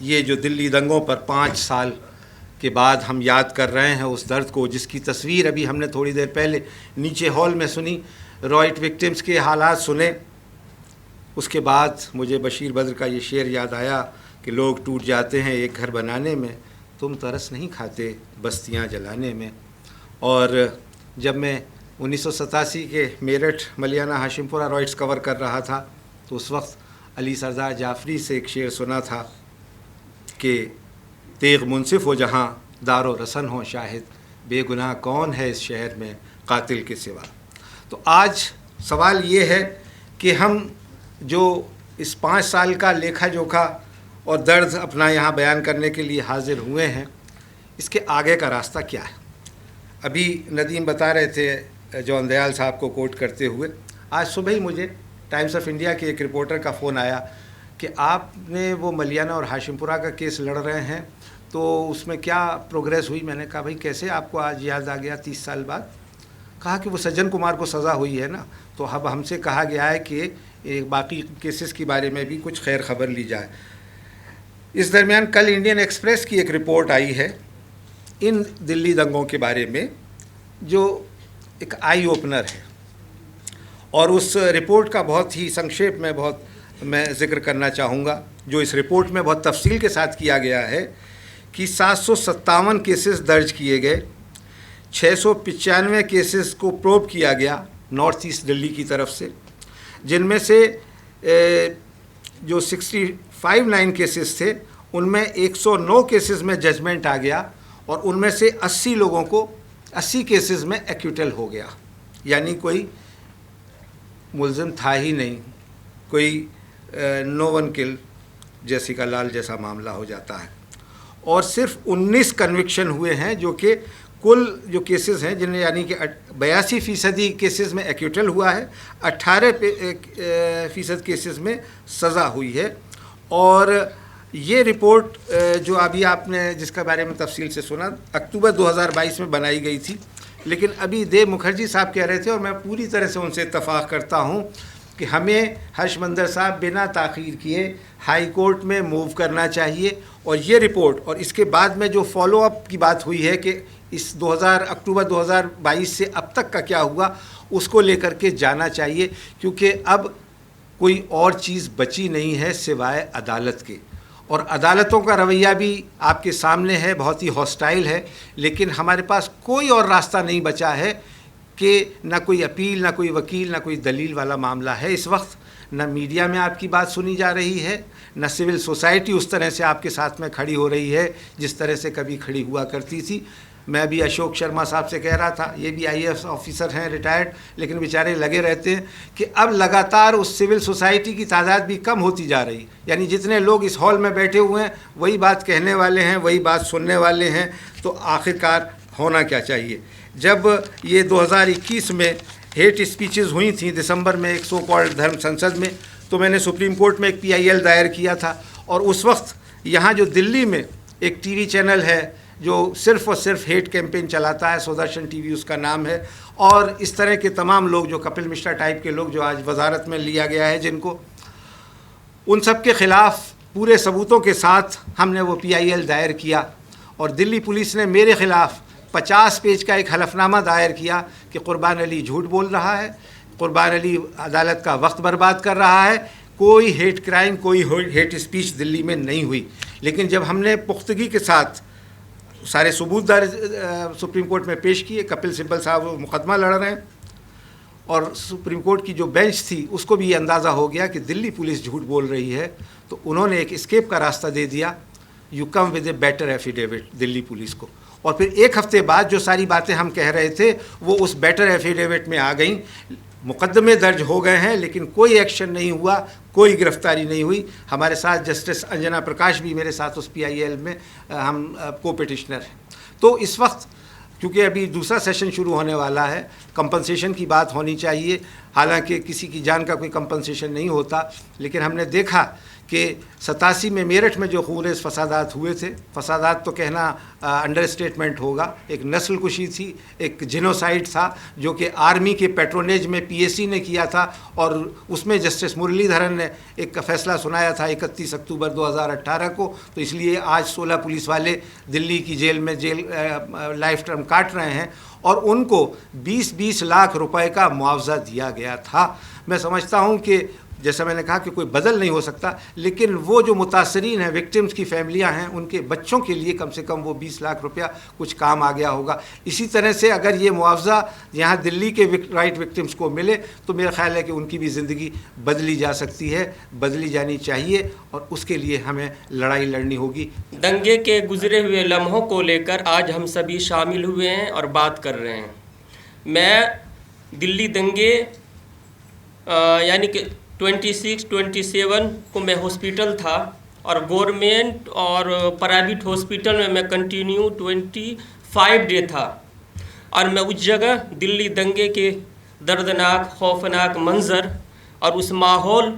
ये जो दिल्ली दंगों पर 5 साल के बाद हम याद कर रहे हैं उस दर्द को, जिसकी तस्वीर अभी हमने थोड़ी देर पहले नीचे हॉल में सुनी, रॉयट विक्टिम्स के हालात सुने, उसके बाद मुझे बशीर बद्र का ये शेर याद आया कि लोग टूट जाते हैं एक घर बनाने में, तुम तरस नहीं खाते बस्तियां जलाने में। और जब मैं 1987 के मेरठ मलियाना हाशिमपुरा रॉयट्स कवर कर रहा था तो उस वक्त अली सरदार जाफरी से एक शेर सुना था कि तेग मुनसिफ हो जहाँ दारो रसन हो शाहिद, बेगुनाह कौन है इस शहर में कातिल के सिवा। तो आज सवाल ये है कि हम जो इस 5 साल का लेखा जोखा और दर्द अपना यहाँ बयान करने के लिए हाजिर हुए हैं, इसके आगे का रास्ता क्या है। अभी नदीम बता रहे थे जॉन दयाल साहब को कोट करते हुए, आज सुबह ही मुझे टाइम्स ऑफ इंडिया के एक रिपोर्टर का फ़ोन आया कि आपने वो मलियाना और हाशिमपुरा का केस लड़ रहे हैं तो उसमें क्या प्रोग्रेस हुई। मैंने कहा भाई कैसे आपको आज याद आ गया 30 साल बाद। कहा कि वो सज्जन कुमार को सज़ा हुई है ना, तो अब हमसे कहा गया है कि बाकी केसेस के बारे में भी कुछ खैर खबर ली जाए। इस दरमियान कल इंडियन एक्सप्रेस की एक रिपोर्ट आई है इन दिल्ली दंगों के बारे में, जो एक आई ओपनर है, और उस रिपोर्ट का बहुत ही संक्षेप में मैं ज़िक्र करना चाहूँगा। जो इस रिपोर्ट में बहुत तफसील के साथ किया गया है कि 757 केसेस दर्ज किए गए, 695 केसेस को प्रोब किया गया नॉर्थ ईस्ट दिल्ली की तरफ से, जिनमें से जो 65 केसेस थे उनमें 109 केसेस में जजमेंट आ गया और उनमें से 80 लोगों को 80 केसेस में एक्यूटल हो गया, यानी कोई मुल्ज़िम था ही नहीं, कोई नो वन किल जैसी का लाल जैसा मामला हो जाता है। और सिर्फ 19 कन्विक्शन हुए हैं, जो कि कुल जो केसेस हैं जिन्हें यानी कि 82% केसेस में एक्यूटल हुआ है, 18% केसेस में सज़ा हुई है। और ये रिपोर्ट जो अभी आपने जिसका बारे में तफसील से सुना, अक्टूबर 2022 में बनाई गई थी, लेकिन अभी देव मुखर्जी साहब कह रहे थे और मैं पूरी तरह से उनसे इत्तफाक करता हूँ कि हमें हर्षमंदर साहब बिना ताख़ीर किए हाई कोर्ट में मूव करना चाहिए और ये रिपोर्ट और इसके बाद में जो फॉलोअप की बात हुई है कि इस अक्टूबर 2022 से अब तक का क्या हुआ उसको लेकर के जाना चाहिए, क्योंकि अब कोई और चीज़ बची नहीं है सिवाय अदालत के। और अदालतों का रवैया भी आपके सामने है, बहुत ही हॉस्टाइल है, लेकिन हमारे पास कोई और रास्ता नहीं बचा है कि ना कोई अपील, ना कोई वकील, ना कोई दलील वाला मामला है इस वक्त। ना मीडिया में आपकी बात सुनी जा रही है, ना सिविल सोसाइटी उस तरह से आपके साथ में खड़ी हो रही है जिस तरह से कभी खड़ी हुआ करती थी। मैं अभी अशोक शर्मा साहब से कह रहा था, ये भी IAS ऑफिसर हैं रिटायर्ड, लेकिन बेचारे लगे रहते हैं कि अब लगातार उस सिविल सोसाइटी की तादाद भी कम होती जा रही, यानी जितने लोग इस हॉल में बैठे हुए हैं वही बात कहने वाले हैं, वही बात सुनने वाले हैं। तो आखिरकार होना क्या चाहिए। जब ये 2021 में हेट स्पीचेस हुई थी दिसंबर में एक सो कॉल्ड धर्म संसद में, तो मैंने सुप्रीम कोर्ट में एक PIL दायर किया था। और उस वक्त यहाँ जो दिल्ली में एक TV चैनल है जो सिर्फ़ और सिर्फ हेट कैंपेन चलाता है, सुदर्शन TV उसका नाम है, और इस तरह के तमाम लोग जो कपिल मिश्रा टाइप के लोग जो आज वजारत में लिया गया है जिनको, उन सब के ख़िलाफ़ पूरे सबूतों के साथ हमने वो PIL दायर किया। और दिल्ली पुलिस ने मेरे ख़िलाफ़ 50 पेज का एक हलफनामा दायर किया कि कुर्बान अली झूठ बोल रहा है, कुर्बान अली अदालत का वक्त बर्बाद कर रहा है, कोई हेट क्राइम, कोई हेट स्पीच दिल्ली में नहीं हुई। लेकिन जब हमने पुख्तगी के साथ सारे सबूत सुप्रीम कोर्ट में पेश किए, कपिल सिब्बल साहब मुकदमा लड़ रहे हैं और सुप्रीम कोर्ट की जो बेंच थी उसको भी ये अंदाज़ा हो गया कि दिल्ली पुलिस झूठ बोल रही है, तो उन्होंने एक एस्केप का रास्ता दे दिया, you come with a better affidavit Delhi police को। और फिर एक हफ्ते बाद जो सारी बातें हम कह रहे थे वो उस बेटर एफिडेविट में आ गई, मुकदमे दर्ज हो गए हैं, लेकिन कोई एक्शन नहीं हुआ, कोई गिरफ्तारी नहीं हुई। हमारे साथ जस्टिस अंजना प्रकाश भी मेरे साथ उस PIL में हम को पिटिशनर हैं। तो इस वक्त क्योंकि अभी दूसरा सेशन शुरू होने वाला है, कंपनसेशन की बात होनी चाहिए। हालांकि किसी की जान का कोई कंपनसेशन नहीं होता, लेकिन हमने देखा कि 87 में मेरठ में जो खून फसादात हुए थे, फसादात तो कहना अंडर स्टेटमेंट होगा, एक नस्ल कुशी थी, एक जेनोसाइड था जो कि आर्मी के पेट्रोनेज में पीएसी ने किया था, और उसमें जस्टिस मुरलीधरन ने एक फैसला सुनाया था 31 अक्टूबर 2018 को। तो इसलिए आज 16 पुलिस वाले दिल्ली की जेल में लाइफ टर्म काट रहे हैं, और उनको 20-20 लाख रुपए का मुआवजा दिया गया था। मैं समझता हूं कि जैसा मैंने कहा कि कोई बदल नहीं हो सकता, लेकिन वो जो मुतासरीन हैं, विक्टिम्स की फैमिलियां हैं, उनके बच्चों के लिए कम से कम वो 20 लाख रुपया कुछ काम आ गया होगा। इसी तरह से अगर ये मुआवजा यहाँ दिल्ली के राइट विक्टिम्स को मिले तो मेरा ख्याल है कि उनकी भी ज़िंदगी बदली जा सकती है, बदली जानी चाहिए, और उसके लिए हमें लड़ाई लड़नी होगी। दंगे के गुजरे हुए लम्हों को लेकर आज हम सभी शामिल हुए हैं और बात कर रहे हैं। मैं दिल्ली दंगे यानी कि 26-27 को मैं हॉस्पिटल था, और गवर्नमेंट और प्राइवेट हॉस्पिटल में मैं कंटिन्यू 25 डे था, और मैं उस जगह दिल्ली दंगे के दर्दनाक खौफनाक मंज़र और उस माहौल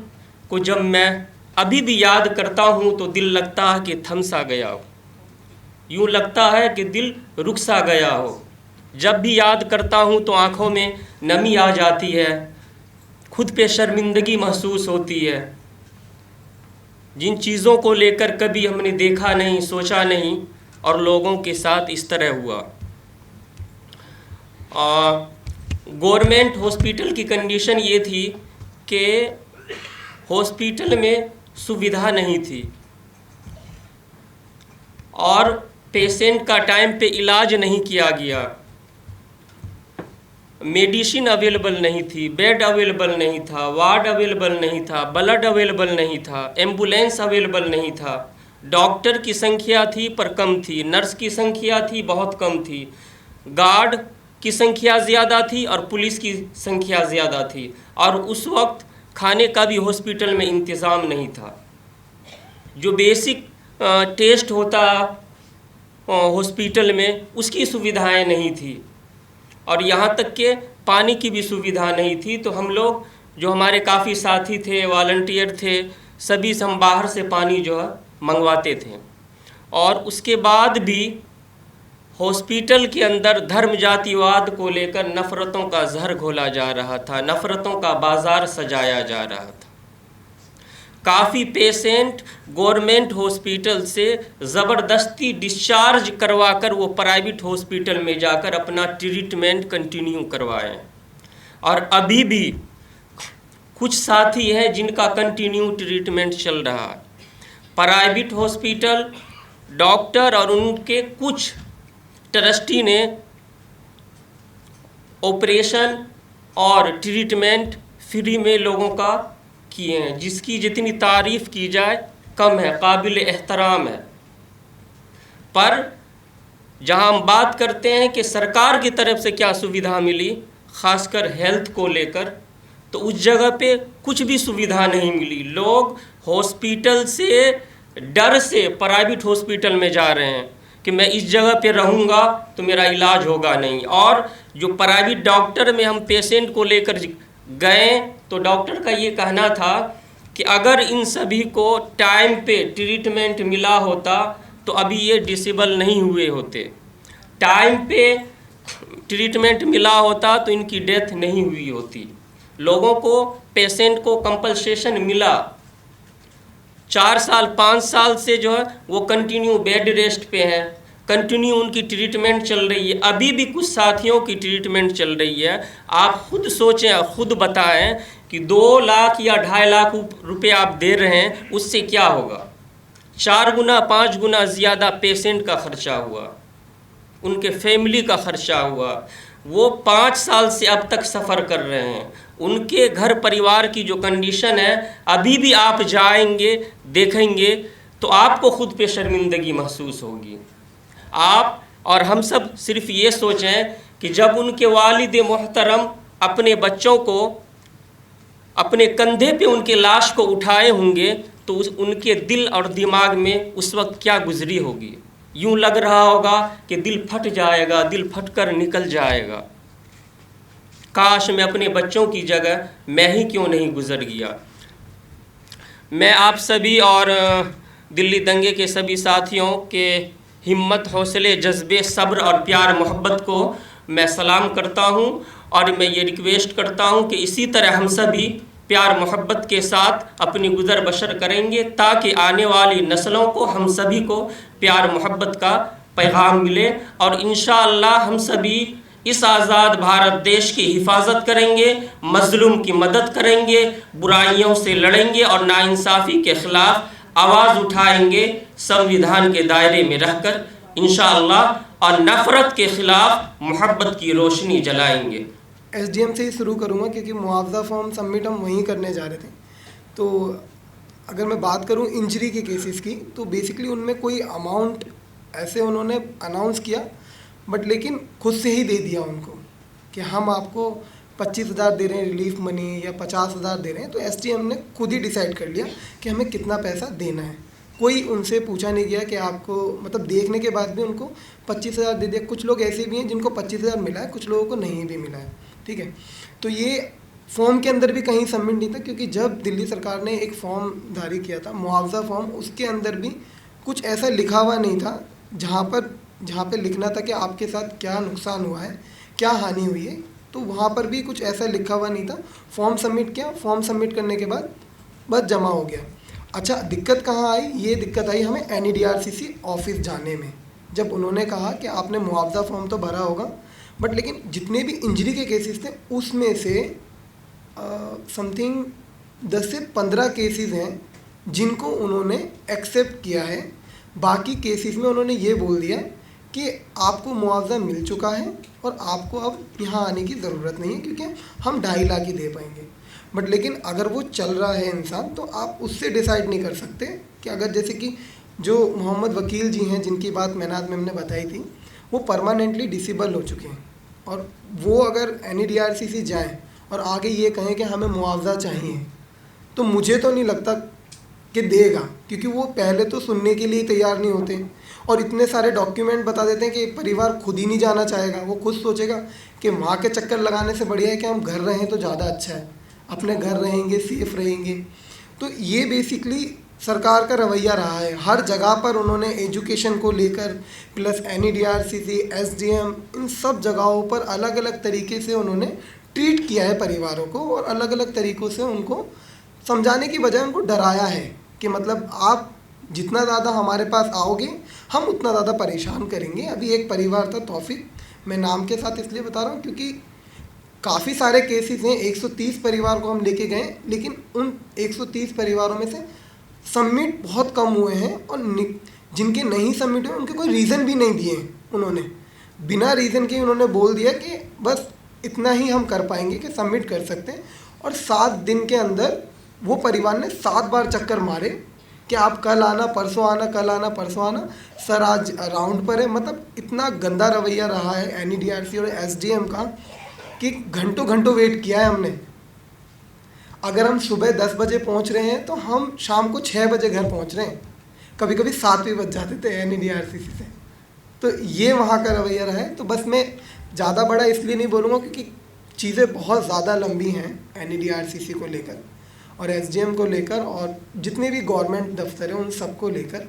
को जब मैं अभी भी याद करता हूँ तो दिल लगता है कि थम सा गया हो, यूँ लगता है कि दिल रुक सा गया हो। जब भी याद करता हूँ तो आँखों में नमी आ जाती है, खुद पे शर्मिंदगी महसूस होती है। जिन चीज़ों को लेकर कभी हमने देखा नहीं, सोचा नहीं, और लोगों के साथ इस तरह हुआ। गवर्नमेंट हॉस्पिटल की कंडीशन ये थी कि हॉस्पिटल में सुविधा नहीं थी, और पेशेंट का टाइम पे इलाज नहीं किया गया, मेडिसिन अवेलेबल नहीं थी, बेड अवेलेबल नहीं था, वार्ड अवेलेबल नहीं था, ब्लड अवेलेबल नहीं था, एम्बुलेंस अवेलेबल नहीं था, डॉक्टर की संख्या थी पर कम थी, नर्स की संख्या थी बहुत कम थी, गार्ड की संख्या ज़्यादा थी और पुलिस की संख्या ज़्यादा थी, और उस वक्त खाने का भी हॉस्पिटल में इंतज़ाम नहीं था। जो बेसिक टेस्ट होता हॉस्पिटल में उसकी सुविधाएं नहीं थी, और यहाँ तक के पानी की भी सुविधा नहीं थी। तो हम लोग जो हमारे काफ़ी साथी थे, वॉलंटियर थे, सभी से हम बाहर से पानी जो है मंगवाते थे। और उसके बाद भी हॉस्पिटल के अंदर धर्म जातिवाद को लेकर नफ़रतों का जहर घोला जा रहा था, नफ़रतों का बाज़ार सजाया जा रहा था। काफ़ी पेशेंट गवर्नमेंट हॉस्पिटल से ज़बरदस्ती डिस्चार्ज करवा कर वो प्राइवेट हॉस्पिटल में जाकर अपना ट्रीटमेंट कंटिन्यू करवाएं, और अभी भी कुछ साथी हैं जिनका कंटिन्यू ट्रीटमेंट चल रहा है। प्राइवेट हॉस्पिटल डॉक्टर और उनके कुछ ट्रस्टी ने ऑपरेशन और ट्रीटमेंट फ्री में लोगों का किए हैं, जिसकी जितनी तारीफ़ की जाए कम है, काबिल एहतराम है। पर जहां हम बात करते हैं कि सरकार की तरफ से क्या सुविधा मिली, ख़ासकर हेल्थ को लेकर, तो उस जगह पे कुछ भी सुविधा नहीं मिली। लोग हॉस्पिटल से डर से प्राइवेट हॉस्पिटल में जा रहे हैं कि मैं इस जगह पे रहूँगा तो मेरा इलाज होगा नहीं। और जो प्राइवेट डॉक्टर में हम पेशेंट को लेकर गए तो डॉक्टर का ये कहना था कि अगर इन सभी को टाइम पे ट्रीटमेंट मिला होता तो अभी ये डिसेबल नहीं हुए होते, टाइम पे ट्रीटमेंट मिला होता तो इनकी डेथ नहीं हुई होती। लोगों को, पेशेंट को कंपनसेशन मिला। 4 साल 5 साल से जो है वो कंटिन्यू बेड रेस्ट पे हैं, कंटिन्यू उनकी ट्रीटमेंट चल रही है। अभी भी कुछ साथियों की ट्रीटमेंट चल रही है। आप खुद सोचें, खुद बताएं कि 2 लाख या 2.5 लाख रुपए आप दे रहे हैं, उससे क्या होगा? 4 गुना 5 गुना ज़्यादा पेशेंट का खर्चा हुआ, उनके फैमिली का खर्चा हुआ। वो 5 साल से अब तक सफ़र कर रहे हैं। उनके घर परिवार की जो कंडीशन है, अभी भी आप जाएंगे देखेंगे तो आपको खुद पे शर्मिंदगी महसूस होगी। आप और हम सब सिर्फ ये सोचें कि जब उनके वालिद मोहतरम अपने बच्चों को अपने कंधे पे उनके लाश को उठाए होंगे तो उनके दिल और दिमाग में उस वक्त क्या गुजरी होगी। यूँ लग रहा होगा कि दिल फट जाएगा, दिल फट कर निकल जाएगा। काश मैं अपने बच्चों की जगह मैं ही क्यों नहीं गुजर गया। मैं आप सभी और दिल्ली दंगे के सभी साथियों के हिम्मत, हौसले, जज्बे, सब्र और प्यार मोहब्बत को मैं सलाम करता हूं और मैं ये रिक्वेस्ट करता हूं कि इसी तरह हम सभी प्यार मोहब्बत के साथ अपनी गुज़र बसर करेंगे ताकि आने वाली नस्लों को, हम सभी को प्यार मोहब्बत का पैगाम मिले और इंशाअल्लाह हम सभी इस आज़ाद भारत देश की हिफाजत करेंगे, मजलूम की मदद करेंगे, बुराइयों से लड़ेंगे और नाइंसाफ़ी के ख़िलाफ़ आवाज़ उठाएंगे संविधान के दायरे में रहकर इंशाअल्लाह और नफ़रत के ख़िलाफ़ मोहब्बत की रोशनी जलाएंगे। एसडीएम से ही शुरू करूँगा क्योंकि मुआवजा फॉर्म सबमिट हम वहीं करने जा रहे थे। तो अगर मैं बात करूँ इंजरी के केसेस की, तो बेसिकली उनमें कोई अमाउंट ऐसे उन्होंने अनाउंस किया बट लेकिन खुद से ही दे दिया उनको कि हम आपको 25,000 दे रहे हैं रिलीफ मनी या 50,000 दे रहे हैं। तो एसडीएम ने खुद ही डिसाइड कर लिया कि हमें कितना पैसा देना है। कोई उनसे पूछा नहीं गया कि आपको, मतलब देखने के बाद भी उनको 25,000 दे दिया। कुछ लोग ऐसे भी हैं जिनको 25,000 मिला है, कुछ लोगों को नहीं भी मिला है, ठीक है। तो ये फॉर्म के अंदर भी कहीं सबमिट नहीं था, क्योंकि जब दिल्ली सरकार ने एक फॉर्म जारी किया था मुआवजा फॉर्म, उसके अंदर भी कुछ ऐसा लिखा हुआ नहीं था जहाँ पे लिखना था कि आपके साथ क्या नुकसान हुआ है, क्या हानि हुई है। तो वहाँ पर भी कुछ ऐसा लिखा हुआ नहीं था। फॉर्म सबमिट किया, फॉर्म सबमिट करने के बाद बस जमा हो गया। अच्छा, दिक्कत कहाँ आई? ये दिक्कत आई हमें NEDRCC ऑफिस जाने में। जब उन्होंने कहा कि आपने मुआवजा फॉर्म तो भरा होगा, बट लेकिन जितने भी इंजरी के केसेस थे उसमें से समथिंग 10 से 15 केसेस हैं जिनको उन्होंने एक्सेप्ट किया है। बाकी केसेस में उन्होंने ये बोल दिया कि आपको मुआवजा मिल चुका है और आपको अब यहाँ आने की ज़रूरत नहीं है, क्योंकि हम 2.5 लाख ही दे पाएंगे। बट लेकिन अगर वो चल रहा है इंसान, तो आप उससे डिसाइड नहीं कर सकते कि अगर जैसे कि जो मोहम्मद वकील जी हैं जिनकी बात मेहनाज मैम ने बताई थी, वो परमानेंटली डिसेबल हो चुके हैं और वो अगर NEDRCC जाएँ और आगे ये कहें कि हमें मुआवजा चाहिए, तो मुझे तो नहीं लगता कि देगा, क्योंकि वो पहले तो सुनने के लिए तैयार नहीं होते और इतने सारे डॉक्यूमेंट बता देते हैं कि परिवार खुद ही नहीं जाना चाहेगा। वो खुद सोचेगा कि माँ के चक्कर लगाने से बढ़िया है कि हम घर रहें तो ज़्यादा अच्छा है, अपने घर रहेंगे, सेफ रहेंगे। तो ये बेसिकली सरकार का रवैया रहा है। हर जगह पर उन्होंने एजुकेशन को लेकर प्लस NEDRCC, SDM, इन सब जगहों पर अलग अलग तरीके से उन्होंने ट्रीट किया है परिवारों को और अलग अलग तरीक़ों से उनको समझाने की बजाय उनको डराया है कि मतलब आप जितना ज़्यादा हमारे पास आओगे हम उतना ज़्यादा परेशान करेंगे। अभी एक परिवार था तौफीक, मैं नाम के साथ इसलिए बता रहा हूँ क्योंकि काफ़ी सारे केसेस हैं। 130 परिवार को हम लेके गए, लेकिन उन 130 परिवारों में से सबमिट बहुत कम हुए हैं और जिनके नहीं सबमिट हुए उनके कोई रीज़न भी नहीं दिए। उन्होंने बिना रीज़न के उन्होंने बोल दिया कि बस इतना ही हम कर पाएंगे कि सबमिट कर सकते हैं। और 7 दिन के अंदर वो परिवार ने 7 बार चक्कर मारे कि आप कल आना, परसों आना, कल आना, परसों आना। सर आज राउंड पर है। मतलब इतना गंदा रवैया रहा है NEDRCC और SDM का कि घंटों घंटों वेट किया है हमने। अगर हम सुबह 10 बजे पहुंच रहे हैं तो हम शाम को 6 बजे घर पहुंच रहे हैं, कभी कभी 7 भी बज जाते थे NEDRCC से। तो ये वहाँ का रवैया रहा है। तो बस मैं ज़्यादा बड़ा इसलिए नहीं बोलूँगा क्योंकि चीज़ें बहुत ज़्यादा लंबी हैं NEDRCC को लेकर और SDM को लेकर और जितने भी गवर्नमेंट दफ्तर हैं उन सबको लेकर।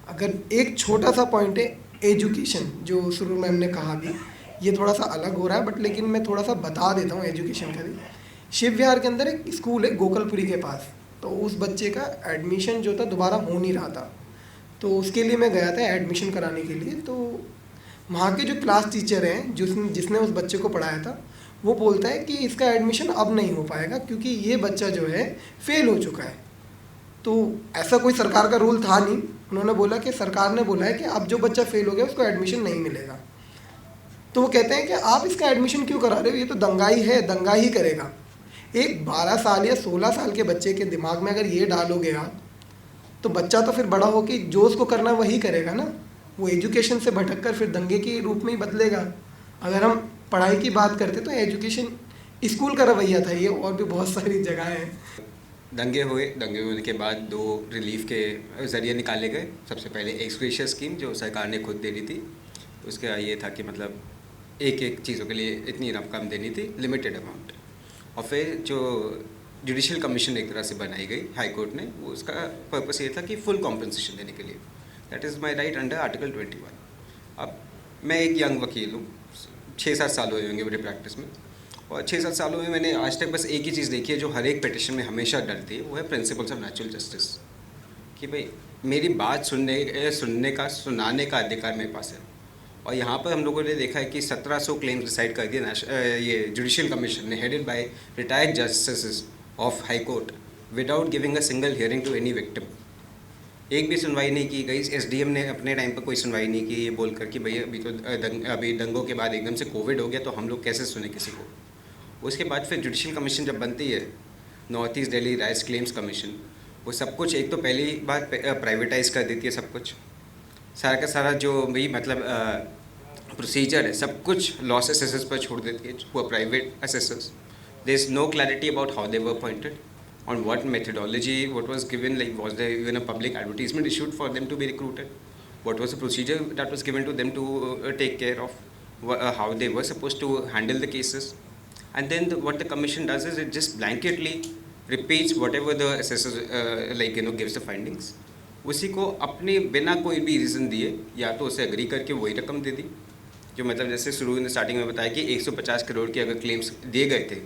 अगर एक छोटा सा पॉइंट है एजुकेशन, जो शुरू में हमने कहा भी, ये थोड़ा सा अलग हो रहा है बट लेकिन मैं थोड़ा सा बता देता हूँ एजुकेशन का भी। शिव विहार के अंदर एक स्कूल है गोकलपुरी के पास, तो उस बच्चे का एडमिशन जो था दोबारा हो नहीं रहा था, तो उसके लिए मैं गया था एडमिशन कराने के लिए। तो वहाँ के जो क्लास टीचर हैं जिसने उस बच्चे को पढ़ाया था, वो बोलता है कि इसका एडमिशन अब नहीं हो पाएगा क्योंकि ये बच्चा जो है फेल हो चुका है। तो ऐसा कोई सरकार का रूल था नहीं। उन्होंने बोला कि सरकार ने बोला है कि अब जो बच्चा फेल हो गया उसको एडमिशन नहीं मिलेगा। तो वो कहते हैं कि आप इसका एडमिशन क्यों करा रहे हो, ये तो दंगाई है, दंगा ही करेगा। एक 12 साल या 16 साल के बच्चे के दिमाग में अगर ये डालोगे आप, तो बच्चा तो फिर बड़ा होकर जो उसको करना वही करेगा ना। वो एजुकेशन से भटक कर फिर दंगे के रूप में ही बदलेगा। अगर हम पढ़ाई की बात करते तो एजुकेशन स्कूल का रवैया था ये, और भी बहुत सारी जगह हैं। दंगे होने के बाद 2 रिलीफ के ज़रिए निकाले गए। सबसे पहले एक्सग्रेशिया स्कीम जो सरकार ने खुद देनी थी, उसका ये था कि मतलब एक चीज़ों के लिए इतनी रकम देनी थी, लिमिटेड अमाउंट। और फिर जो जुडिशल कमीशन एक तरह से बनाई गई हाई कोर्ट ने, वो उसका पर्पस ये था कि फुल कॉम्पनसेशन देने के लिए। That is my right under article 21। अब मैं एक यंग वकील हूँ, 6-7 साल हुए होंगे मेरी प्रैक्टिस में, और 6-7 सालों में मैंने आज तक बस एक ही चीज़ देखी है जो हर एक पिटिशन में हमेशा डरती है, वो है प्रिंसिपल्स ऑफ नेचुरल जस्टिस। कि भाई मेरी बात सुनाने का अधिकार मेरे पास है। और यहाँ पर हम लोगों ने देखा है कि 1700 क्लेम्स डिसाइड कर दिए ये जुडिशियल कमीशन ने, headed by retired justice of high court, without giving a single hearing to any victim. एक भी सुनवाई नहीं की गई। एसडीएम ने अपने टाइम पर कोई सुनवाई नहीं की, ये बोलकर कि भैया अभी दंगों के बाद एकदम से कोविड हो गया तो हम लोग कैसे सुने किसी को। उसके बाद फिर जुडिशल कमीशन जब बनती है, north east Delhi rights claims commission, वो सब कुछ एक तो पहली बार प्राइवेटाइज कर देती है सब कुछ, सारा का सारा जो भी मतलब प्रोसीजर है सब कुछ लॉस असेसर्स पर छोड़ देती है, वो private assessors. There is no clarity about how they were appointed, on what methodology, what was given, like was there even a public advertisement issued for them to be recruited, what was the procedure that was given to them to take care of, how they were supposed to handle the cases. And then what the commission does is it just blanketly repeats whatever the assessor gives the findings. उसी को अपने बिना कोई भी reason दिए या तो उसे एग्री करके वही रकम दे दी, जो मतलब जैसे शुरू में स्टार्टिंग में बताया कि 150 करोड़ के अगर क्लेम्स दिए गए थे,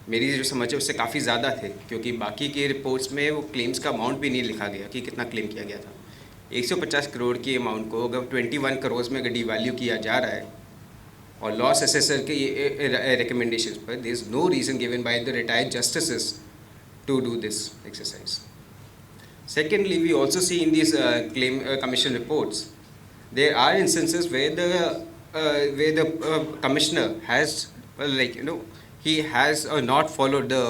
मेरी जो समझ है उससे काफ़ी ज़्यादा थे, क्योंकि बाकी के रिपोर्ट्स में वो क्लेम्स का अमाउंट भी नहीं लिखा गया कि कितना क्लेम किया गया था। 150 करोड़ की अमाउंट को अगर 21 करोड़ में अगर डिवैल्यू किया जा रहा है और लॉस असेसर के रिकमेंडेशंस पर, there is no reason given by the retired justices to do this exercise. Secondly, we also see in these claim commission reports, there are instances where the commissioner has he has not followed the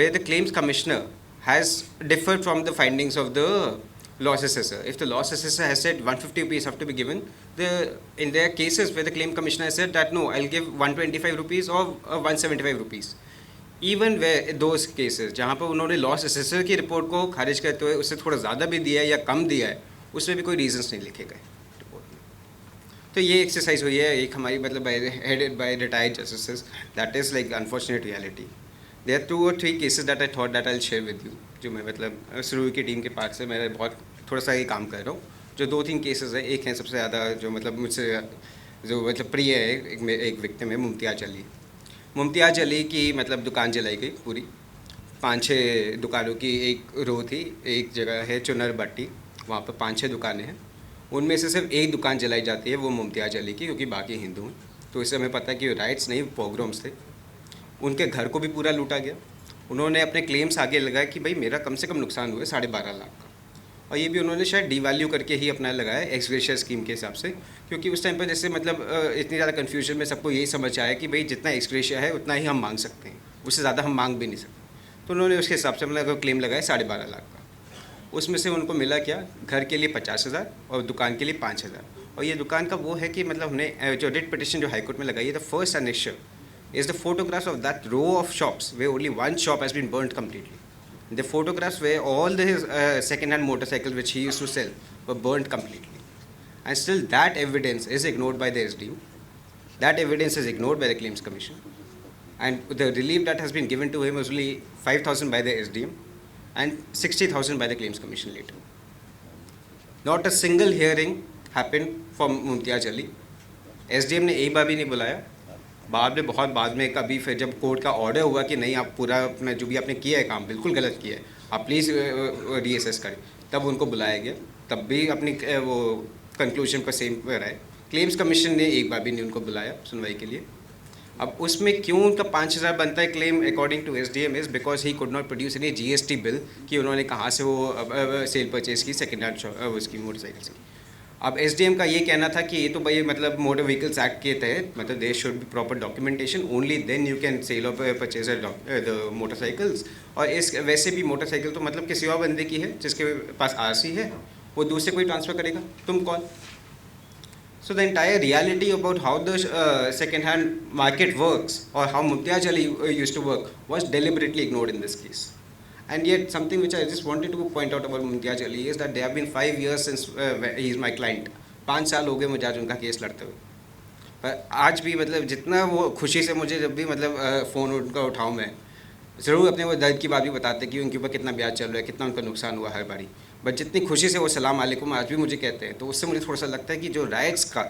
where the claims commissioner has differed from the findings of the loss assessor. If the loss assessor has said 150 rupees have to be given, in their cases where the claim commissioner has said that no, I'll give 125 rupees or 175 rupees. Even way those cases जहाँ पर उन्होंने loss assessor की report को खारिज करते हुए उससे थोड़ा ज़्यादा भी दिया है या कम दिया है, उसमें भी कोई रीजंस नहीं लिखे गए रिपोर्ट में। तो ये एक्सरसाइज हुई है एक हमारी मतलब headed by retired justices, that is like unfortunate reality. There are 2 or 3 cases that I thought that I will share with you, जो मैं मतलब शुरू की टीम के पास से मैं बहुत थोड़ा सा ही काम कर रहा हूँ। जो 2-3 केसेस है, एक है सबसे ज़्यादा जो मतलब मुझसे जो मतलब प्रिय है, एक विक्टिम है मुमतियाज अली। मुमतियाज अली की मतलब दुकान जलाई गई पूरी, 5-6 दुकानों की एक रो थी। एक जगह है चुनर भट्टी, वहाँ पर 5-6 दुकानें हैं, उनमें से सिर्फ एक दुकान जलाई जाती है, वो मुमतियाज अली की, क्योंकि बाकी हिंदू हैं। तो इससे हमें पता है कि राइट्स नहीं पोग्राम्स थे। उनके घर को भी पूरा लूटा गया। उन्होंने अपने क्लेम्स आगे लगाया कि भाई मेरा कम से कम नुकसान हुआ है 12.5 लाख का, और ये भी उन्होंने शायद डिवैल्यू करके ही अपना लगाया एक्स ग्रेशिया स्कीम के हिसाब से, क्योंकि उस टाइम पर जैसे मतलब इतनी ज़्यादा कन्फ्यूजन में सबको यही समझ आया कि भाई जितना एक्स ग्रेशिया है उतना ही हम मांग सकते हैं, उससे ज़्यादा हम मांग भी नहीं सकते। तो उन्होंने उसके हिसाब से मतलब क्लेम लगाया 12.5 लाख का। उसमें से उनको मिला क्या, घर के लिए 50,000 और दुकान के लिए 5,000। और ये दुकान का वो है कि मतलब हमने जो रिट पिटिशन जो हाईकोर्ट में लगाई है, the first annexure is the photographs of that row of shops where only one shop has been burnt completely. The photographs where all the second-hand motorcycles which he used to sell were burnt completely. And still that evidence is ignored by the SDU. That evidence is ignored by the Claims Commission. And the relief that has been given to him was only 5,000 by the SDM and 60,000 by the Claims Commission later. Not a single hearing happened for Mumtiaz Ali. SDM ने एक बार भी नहीं बुलाया। बाद में कभी फिर जब कोर्ट का ऑर्डर हुआ कि नहीं आप पूरा अपना जो भी आपने किया है काम बिल्कुल गलत किया है, आप प्लीज़ रीअसेस करें, तब उनको बुलाया गया, तब भी अपनी वो कंक्लूजन पर सेम पर आए। क्लेम्स कमीशन ने एक बार भी नहीं उनको बुलाया सुनवाई के लिए। अब उसमें क्यों उनका 5,000 बनता है claim according to SDM is because he could not produce any GST bill कि उन्होंने कहाँ से वो सेल परचेज़ की सेकेंड हैंड उसकी मोटरसाइकिल से। अब SDM का ये कहना था कि ये तो भाई मतलब मोटर व्हीकल्स एक्ट के तहत मतलब there should be proper documentation, only then you can sell और परचेज द मोटरसाइकिल्स। और इस वैसे भी मोटरसाइकिल तो मतलब किसी और बंदे की है जिसके पास RC है, वो दूसरे कोई ट्रांसफ़र करेगा, तुम कौन? So the entire reality about how the second hand market works और how Mumtaz Ali used to work was deliberately ignored in this case. And yet something which I just wanted to point out about Mumtiaz Ali is that there have been 5 years since he is my client. 5 साल हो गए मुझे आज उनका case लड़ते हुए, पर आज भी मतलब जितना वो खुशी से मुझे जब भी मतलब फ़ोन उनका उठाऊँ मैं, ज़रूर अपने वो दर्द की बात भी बताते कि उनके ऊपर कितना ब्याज चल रहा है, कितना उनका नुकसान हुआ हर बारी, बट जितनी खुशी से वो सलाम अलैकुम आज भी मुझे कहते हैं, तो उससे मुझे थोड़ा सा लगता है कि जो राइट्स का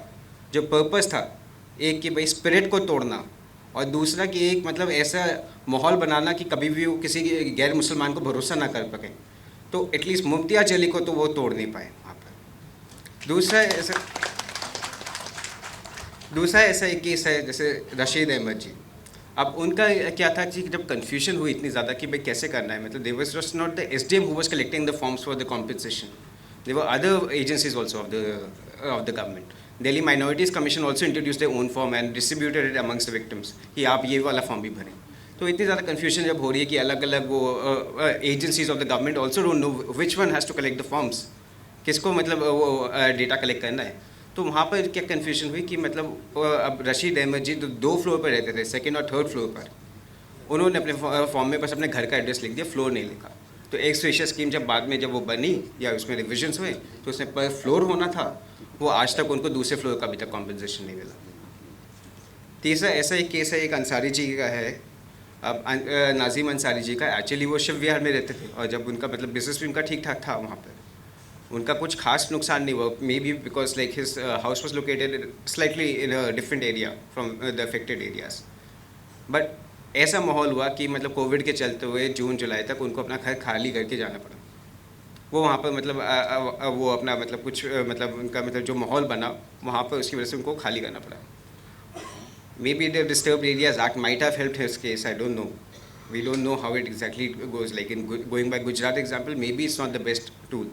जो पर्पस था, एक कि भाई स्पिरिट को तोड़ना, और दूसरा कि एक मतलब ऐसा माहौल बनाना कि कभी भी वो किसी गैर मुसलमान को भरोसा ना कर सकें, तो एटलीस्ट मुफ्तियार जली को तो वो तोड़ नहीं पाए वहाँ पर। दूसरा ऐसा एक केस है जैसे रशीद अहमद जी। अब उनका क्या था कि जब कन्फ्यूजन हुई इतनी ज़्यादा कि भाई कैसे करना है, मतलब they was just not the SDM who was collecting the forms for the compensation, there were other agencies also of the government. Delhi minorities commission also introduced their own form and distributed it amongst the victims कि आप ये वाला form भी भरें। तो इतनी ज़्यादा confusion जब हो रही है कि अलग अलग वो agencies of the government also don't know which one has to collect the forms, किसको मतलब वो डेटा कलेक्ट करना है। तो वहाँ पर क्या कन्फ्यूजन हुई कि मतलब अब रशीद अहमद जी तो 2 फ्लोर पर रहते थे, सेकंड और थर्ड फ्लोर पर, उन्होंने अपने फॉर्म में बस अपने घर का एड्रेस लिख दिया, फ्लोर नहीं लिखा। तो एक स्पेशल स्कीम जब बाद में जब वो बनी या उसमें रिविजन्स हुए तो उसमें पर फ्लोर होना था, वो आज तक उनको दूसरे फ्लोर का अभी तक कॉम्पनसेशन नहीं मिला। तीसरा ऐसा एक केस है, एक अंसारी जी का है। अब नाजिम अंसारी जी का एक्चुअली वो शिव विहार में रहते थे, और जब उनका मतलब बिजनेस भी उनका ठीक ठाक था वहाँ पर, उनका कुछ खास नुकसान नहीं हुआ, may be because like his house was located slightly in a different area from the affected areas. But ऐसा माहौल हुआ कि मतलब कोविड के चलते हुए जून जुलाई तक उनको अपना घर खाली करके जाना पड़ा। वो वहाँ पर मतलब वो अपना मतलब कुछ मतलब उनका मतलब जो माहौल बना वहाँ पर, उसकी वजह से उनको खाली करना पड़ा। Maybe the disturbed areas act might have helped his case, I don't know, we don't know how it exactly goes, like in going by Gujarat example maybe it's not the best tool,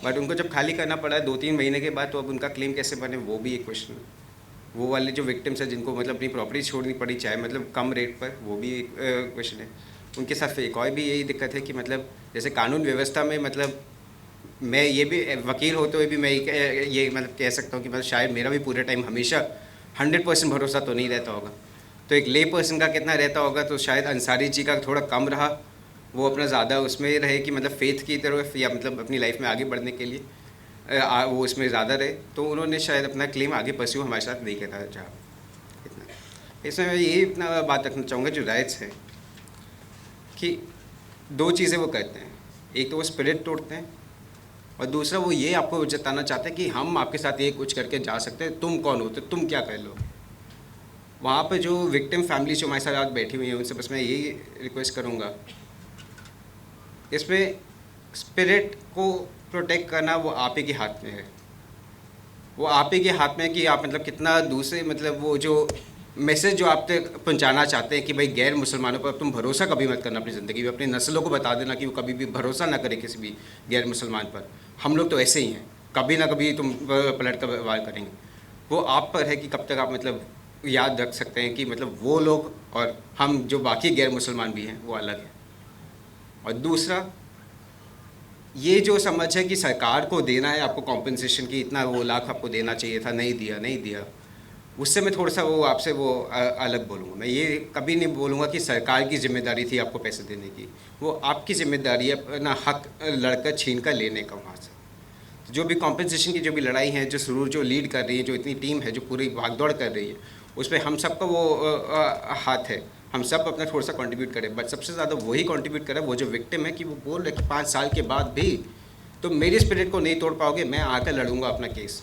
but उनको जब खाली करना पड़ा 2-3 महीने के बाद, तो अब उनका क्लेम कैसे बने वो भी एक क्वेश्चन है। वो वाले जो विक्टिम्स हैं जिनको मतलब अपनी प्रॉपर्टी छोड़नी पड़ी, चाहे मतलब कम रेट पर, वो भी एक क्वेश्चन है। उनके साथ एक और भी यही दिक्कत है कि मतलब जैसे कानून व्यवस्था में मतलब मैं ये भी वकील होते हुए भी मैं ये मतलब कह सकता हूँ कि मतलब शायद मेरा भी पूरे टाइम हमेशा 100% भरोसा तो नहीं रहता होगा, तो एक ले पर्सन का कितना रहता होगा, तो शायद अंसारी जी का थोड़ा कम रहा, वो अपना ज़्यादा उसमें रहे कि मतलब फेथ की तरफ या मतलब अपनी लाइफ में आगे बढ़ने के लिए वो उसमें ज़्यादा रहे, तो उन्होंने शायद अपना क्लेम आगे परस्यू हमारे साथ नहीं किया था। इतना इसमें मैं यही इतना बात रखना चाहूँगा, जो राइट्स है कि 2 चीज़ें वो करते हैं, एक तो वो स्पिरिट तोड़ते हैं, और दूसरा वो ये आपको जताना चाहते हैं कि हम आपके साथ ये कुछ करके जा सकते हैं, तुम कौन होते, तुम क्या कर लो। वहाँ पर जो विक्टिम फैमिली जो हमारे साथ बैठी हुई हैं उनसे बस मैं यही रिक्वेस्ट करूँगा, इसमें स्पिरिट को प्रोटेक्ट करना वो आप ही के हाथ में है, वो आप ही के हाथ में है कि आप मतलब कितना दूसरे मतलब वो जो मैसेज जो आप तक पहुंचाना चाहते हैं कि भाई गैर मुसलमानों पर तुम भरोसा कभी मत करना अपनी ज़िंदगी में, अपनी नस्लों को बता देना कि वो कभी भी भरोसा ना करे किसी भी गैर मुसलमान पर, हम लोग तो ऐसे ही हैं, कभी ना कभी तुम पलट कर वार करेंगे। वो आप पर है कि कब तक आप मतलब याद रख सकते हैं कि मतलब वो लोग और हम जो बाकी गैर मुसलमान भी हैं वो अलग हैं। और दूसरा ये जो समझ है कि सरकार को देना है आपको कॉम्पनसेशन की, इतना वो लाख आपको देना चाहिए था, नहीं दिया, उससे मैं थोड़ा सा वो आपसे वो अलग बोलूँगा। मैं ये कभी नहीं बोलूँगा कि सरकार की जिम्मेदारी थी आपको पैसे देने की, वो आपकी जिम्मेदारी है अपना हक लड़कर छीन कर लेने का वहाँ से। तो जो भी कॉम्पनसेशन की जो भी लड़ाई है, जो सुरूर जो लीड कर रही है, जो इतनी टीम है जो पूरी भागदौड़ कर रही है, उस पर हम सबका वो हाथ है, हम सब अपना थोड़ा सा कंट्रीब्यूट करें। बट सबसे ज़्यादा वही कंट्रीब्यूट करें वो जो विक्टिम है, कि वो बोल रहे कि 5 साल के बाद भी तो मेरी स्पिरिट को नहीं तोड़ पाओगे, मैं आकर लड़ूंगा अपना केस।